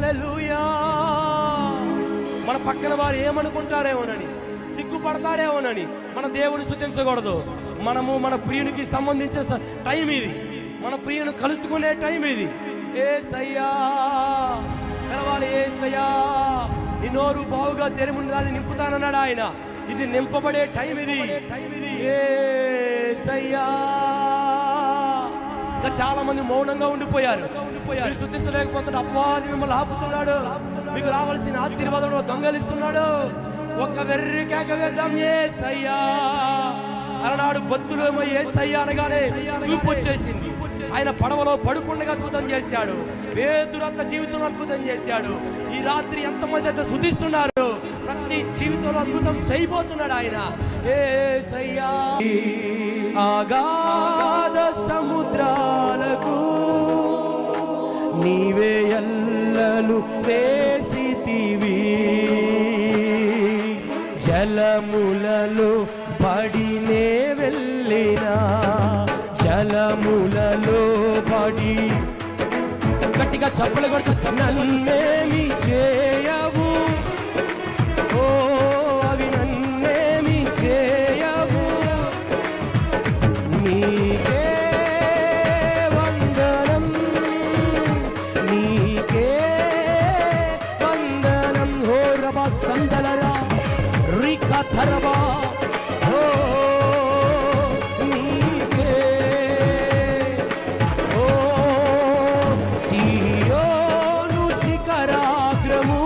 హల్లెలూయా. మన పక్కన వారు ఏమనుకుంటారేమోనని, సిగ్గుపడతారేమోనని మన దేవుని స్తుతించకూడదు. మనము మన ప్రియునికి సంబంధించిన టైం ఇది, మన ప్రియుని కలుసుకునే టైం ఇది. యేసయ్యా పిలవాలి, యేసయ్యా నీ నోరు బావుగా తెరిముందు దాన్ని నింపుతానన్నాడు ఆయన. ఇది నింపబడే టైం ఇది. యేసయ్యా. ఇంకా చాలా మంది మౌనంగా ఉండిపోయారు. స్తుతించలేకపోతే అపవాది మిమ్మల్ని ఆపుతున్నాడు. మీకు రావాల్సిన ఆశీర్వాదం దొంగలిస్తున్నాడు. ఒక వెర్రి కేక వేద్దాం, యేసయ్యా. అలనాడు బతులేమో యేసయ్యా అనగానే చూపు వచ్చేసింది. ఆయన పడవలో పడుకుండగా అద్భుతం చేశాడు. పేతురంత జీవితంలో అద్భుతం చేశాడు. ఈ రాత్రి ఎంతమంది అయితే స్తుతిస్తున్నారు, ప్రతి జీవితంలో అద్భుతం చేయబోతున్నాడు ఆయన. యేసయ్యా. ఆగాధ సముద్రాలకు నీవే ఎల్లలు వేసితివి, జలములలో పడినే వెళ్ళినా, జలములలో పడి గట్టిగా చప్పలు కొడుతూ నన్నేమి చేయవు, ఓ అవి నన్నేమి చేయవు, నీకే వందనం, నీకే వందనం. హో రబా సందలరా రికా ధరబా, ఓ నీకే, ఓ సియోను శిఖరాగ్రము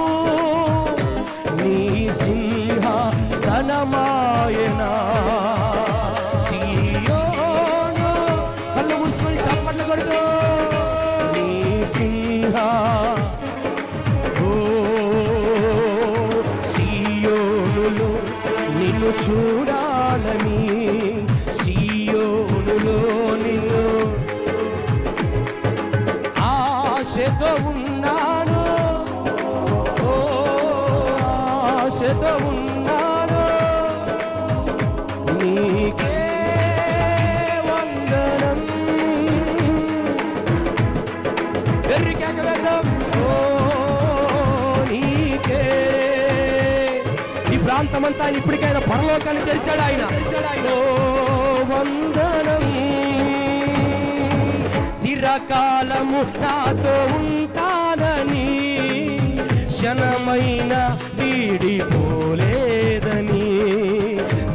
నీ సింహాసనమాయనా. సియోను కళ్ళు మూసుకొని చప్పట్లు కొడుతూ నీ సింహా, ఓ సియోనులో నిన్ను చూడాలని, సియోనులో నిన్ను ఆశతో ఉన్నాను, ఓ ఆశతో ఉన్నాను, నీకే వందనం. వెర్రి కేక వేద్దాం, ఓ నీకే. ఈ ప్రాంతమంతా ఆయన ఇప్పటికైనా పరలోకాన్ని తెరిచాడు ఆయన. ఓ వందనం. చిరకాలము నాతో ఉంటానని, క్షణమైన వీడిపోలేదని,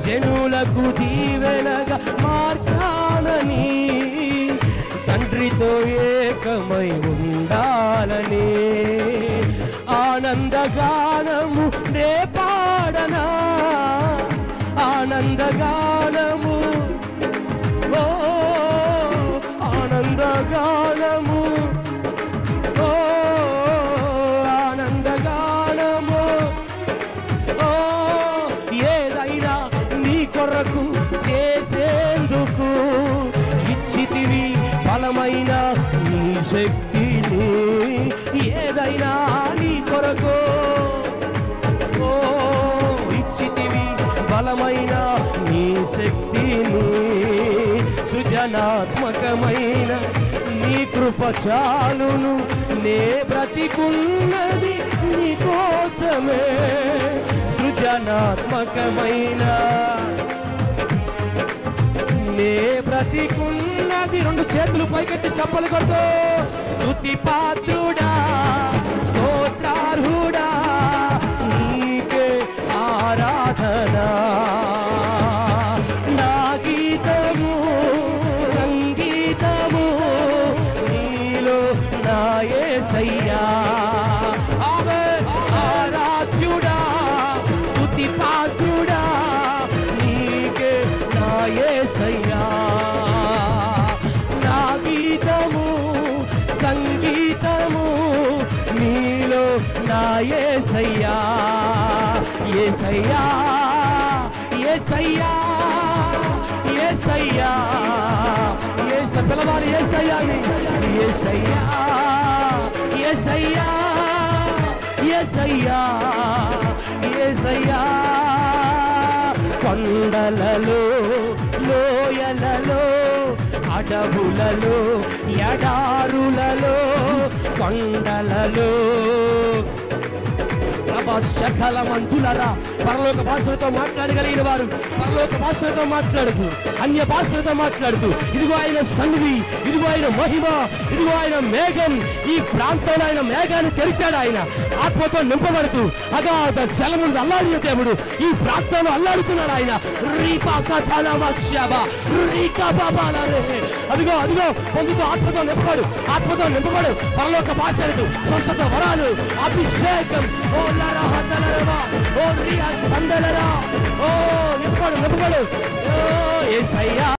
జనులకు దీవెనగా మార్చాలని, తండ్రితో ఏకమై ఉండాలని, ఆనందగానము నే పాడనా, ఆనందగానము, ఓ ఆనందగానము, ఓ ఆనందగానము, ఓ ఏదైనా నీ కొరకు చేసేందుకు ఇచ్చితివి బలమైన నీ శక్తిని, ఏదైనా నీ కొరకు, ఓ ఇచ్చితివి బలమైన నీ శక్తిని, సృజనాత్మకమైన నీ కృప చాలును, నే బ్రతికున్నది నీ కోసమే, సృజనాత్మకమైన నే బ్రతికున్నది. రెండు చేతులు పైకెత్తి చప్పలు కొడుతూ స్తుతి పాత్రుడా, స్తోత్రార్హుడా, నీకే ఆరాధన. నా గీతము సంగీతము నీలో నా యేసయ్యా. ఆమేన్. ఆరాధ్యుడా, స్తుతి పాత్రుడా, నీకే నా యేసయ్యా. నా గీతము సంగీతము నీలో నా యేసయ్యా. యేసయ్యా, యేసయ్యా, యేసయ్యా, యేసయ్యా. పిలవాలి యేసయ్యాని. యేసయ్యా, యేసయ్యా, యేసయ్యా, యేసయ్యా. కొండలలో లోయలలో అడవులలో ఎడారులలో, కొండలలో సకల మంతులరా పరలోక భాషలతో మాట్లాడగలిగిన వారు పరలోక భాషలతో మాట్లాడుతూ అన్య భాషలతో మాట్లాడుతూ ఇదిగో ఆయన సన్నిధి, ఇదిగో ఆయన మహిమ, ఇదిగో ఆయన మేఘం. ఈ ప్రాంతంలో ఆయన మేఘాన్ని తెరిచాడు. ఆయన ఆత్మతో నింపబడుతూ అగాధ జలము అల్లాడిన దేవుడు ఈ ప్రాంతంలో అల్లాడుతున్నాడు. ఆయన అదిగో అదిగో పొందుతూ ఆత్మతో నింపబడు, ఆత్మతో నింపబడు. పరలోక భాషలకు స్వస్థత వరాలు, అభిషేకం. ఓ నింపబడు నింపబడు. ఓ యేసయ్యా.